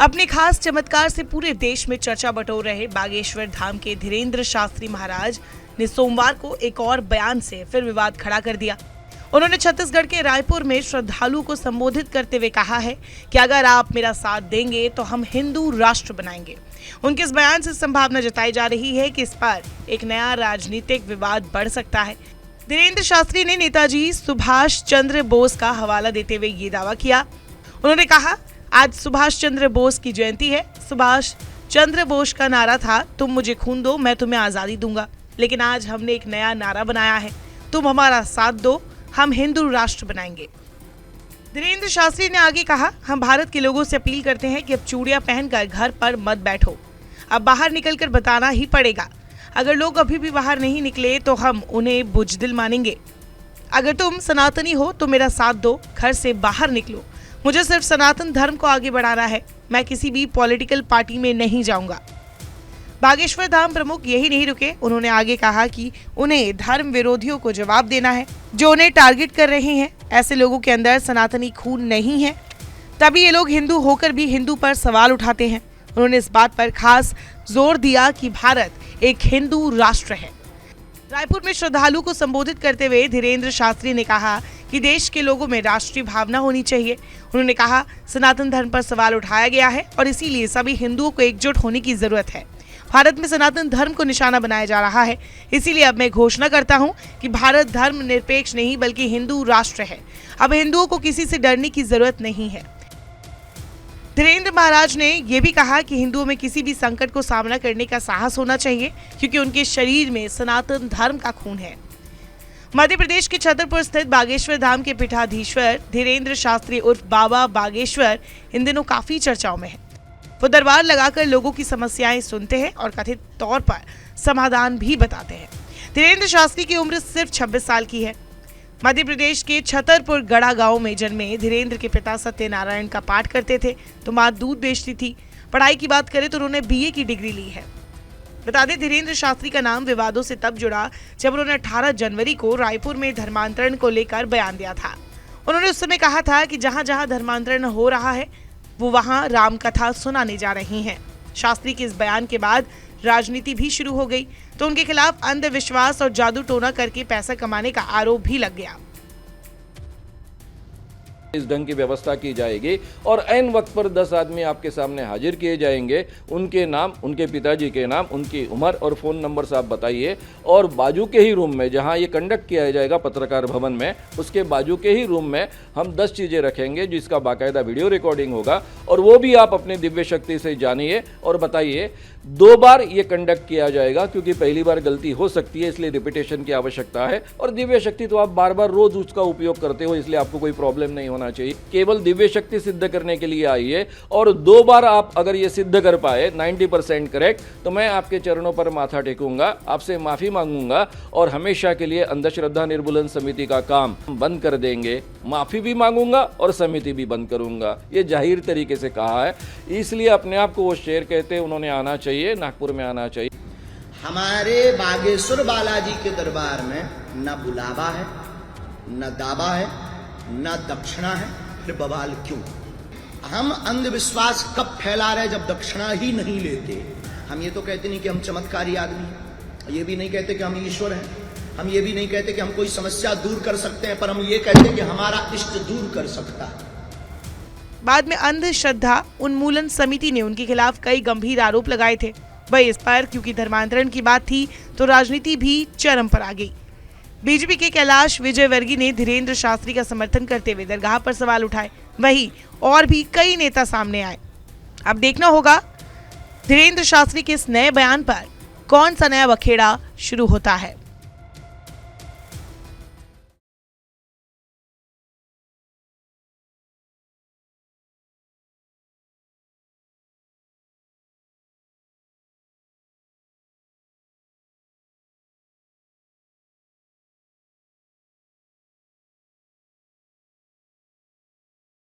अपने खास चमत्कार से पूरे देश में चर्चा बटोर रहे बागेश्वर धाम के धीरेन्द्र शास्त्री महाराज ने सोमवार को एक और बयान से फिर विवाद खड़ा कर दिया। उन्होंने छत्तीसगढ़ के रायपुर में श्रद्धालु को संबोधित करते हुए कहा है कि अगर आप मेरा साथ देंगे तो हम हिंदू राष्ट्र बनाएंगे। उनके इस बयान से संभावना जताई जा रही है कि इस पर एक नया राजनीतिक विवाद बढ़ सकता है। धीरेन्द्र शास्त्री ने नेताजी सुभाष चंद्र बोस का हवाला देते हुए ये दावा किया। उन्होंने कहा, आज सुभाष चंद्र बोस की जयंती है। सुभाष चंद्र बोस का नारा था, तुम मुझे खून दो मैं तुम्हें आजादी दूंगा। लेकिन आज हमने एक नया नारा बनाया है, तुम हमारा साथ दो, हम हिंदू राष्ट्र बनाएंगे। धीरेन्द्र शास्त्री ने आगे कहा, हम भारत के लोगों से अपील करते हैं कि अब चूड़ियां पहनकर घर पर मत बैठो, अब बाहर निकलकर बताना ही पड़ेगा। अगर लोग अभी भी बाहर नहीं निकले तो हम उन्हें बुजदिल मानेंगे। अगर तुम सनातनी हो तो मेरा साथ दो, घर से बाहर निकलो। मुझे सिर्फ सनातन धर्म को आगे बढ़ाना है, मैं किसी भी पॉलिटिकल पार्टी में नहीं जाऊंगा। बागेश्वर धाम प्रमुख यही नहीं रुके, उन्होंने आगे कहा कि उन्हें धर्म विरोधियों को जवाब देना है जो उन्हें टारगेट कर रहे हैं। ऐसे लोगों के अंदर सनातनी खून नहीं है, तभी ये लोग हिंदू होकर भी हिंदू पर सवाल उठाते हैं। उन्होंने इस बात पर खास जोर दिया कि भारत एक हिंदू राष्ट्र है। रायपुर में श्रद्धालु को संबोधित करते हुए धीरेन्द्र शास्त्री ने कहा कि देश के लोगों में राष्ट्रीय भावना होनी चाहिए। उन्होंने कहा, सनातन धर्म पर सवाल उठाया गया है और इसीलिए सभी हिंदुओं को एकजुट होने की जरूरत है। भारत में सनातन धर्म को निशाना बनाया जा रहा है, इसीलिए अब मैं घोषणा करता हूं कि भारत धर्म निरपेक्ष नहीं बल्कि हिंदू राष्ट्र है। अब हिंदुओं को किसी से डरने की जरूरत नहीं है। धीरेन्द्र महाराज ने यह भी कहा कि हिंदुओं में किसी भी संकट को सामना करने का साहस होना चाहिए, क्योंकि उनके शरीर में सनातन धर्म का खून है। मध्य प्रदेश के छतरपुर स्थित बागेश्वर धाम के पीठाधीश्वर धीरेन्द्र शास्त्री उर्फ बाबा बागेश्वर इन दिनों काफी चर्चाओं में है। वो दरबार लगाकर लोगों की समस्याएं सुनते हैं और कथित तौर पर समाधान भी बताते हैं। धीरेन्द्र शास्त्री की उम्र सिर्फ 26 साल की है। मध्य प्रदेश के छतरपुर गढ़ा गांव में जन्मे धीरेन्द्र के पिता सत्यनारायण का पाठ करते थे तो मां दूध बेचती थी। पढ़ाई की बात करें तो उन्होंने BA की डिग्री ली है। बता दें, धीरेन्द्र शास्त्री का नाम विवादों से तब जुड़ा जब उन्होंने 18 जनवरी को रायपुर में धर्मांतरण को लेकर बयान दिया था। उन्होंने उस समय कहा था कि जहां जहां धर्मांतरण हो रहा है वो वहां राम कथा सुनाने जा रही हैं। शास्त्री के इस बयान के बाद राजनीति भी शुरू हो गई तो उनके खिलाफ अंधविश्वास और जादू टोना करके पैसा कमाने का आरोप भी लग गया। इस ढंग की व्यवस्था की जाएगी और ऐन वक्त पर 10 आदमी आपके सामने हाजिर किए जाएंगे। उनके नाम, उनके पिताजी के नाम, उनकी उम्र और फ़ोन नंबर से आप बताइए। और बाजू के ही रूम में जहां ये कंडक्ट किया जाएगा पत्रकार भवन में, उसके बाजू के ही रूम में हम 10 चीज़ें रखेंगे जिसका बाकायदा वीडियो रिकॉर्डिंग होगा और वो भी आप अपनी दिव्य शक्ति से जानिए और बताइए। 2 बार ये कंडक्ट किया जाएगा क्योंकि पहली बार गलती हो सकती है, इसलिए रिपीटेशन की आवश्यकता है। और दिव्य शक्ति तो आप बार बार रोज उसका उपयोग करते हो, इसलिए आपको कोई प्रॉब्लम नहीं होना चाहिए। केवल दिव्य शक्ति सिद्ध करने के लिए आइए और 2 बार आप अगर ये सिद्ध कर पाए 90% करेक्ट तो मैं आपके चरणों पर माथा टेकूंगा, आपसे माफी मांगूंगा और हमेशा के लिए अंधश्रद्धा निर्मूलन समिति का काम बंद कर देंगे। माफी भी मांगूंगा और समिति भी बंद करूंगा, ये जाहिर तरीके से कहा है। इसलिए अपने आप को वो शेर कहते हैं, उन्होंने आना चाहिए, नागपुर में आना चाहिए। हमारे बागेश्वर बालाजी के दरबार में न बुलावा है, न दावा है, न दक्षिणा है, फिर बवाल क्यों? हम अंधविश्वास कब फैला रहे जब दक्षिणा ही नहीं लेते। हम ये तो कहते नहीं कि हम चमत्कारी आदमी हैं, ये भी नहीं कहते कि हम ईश्वर हैं, हम ये भी नहीं कहते कि हम कोई समस्या दूर कर सकते हैं, पर हम ये कहते हैं कि हमारा इष्ट दूर कर सकता है। बाद में अंधश्रद्धा उन्मूलन समिति ने उनके खिलाफ कई गंभीर आरोप लगाए थे। वही इस पर क्योंकि धर्मांतरण की बात थी तो राजनीति भी चरम पर आ गई। बीजेपी के कैलाश विजयवर्गीय ने धीरेन्द्र शास्त्री का समर्थन करते हुए दरगाह पर सवाल उठाए। वहीं और भी कई नेता सामने आए। अब देखना होगा धीरेन्द्र शास्त्री के इस नए बयान पर कौन सा नया बखेड़ा शुरू होता है।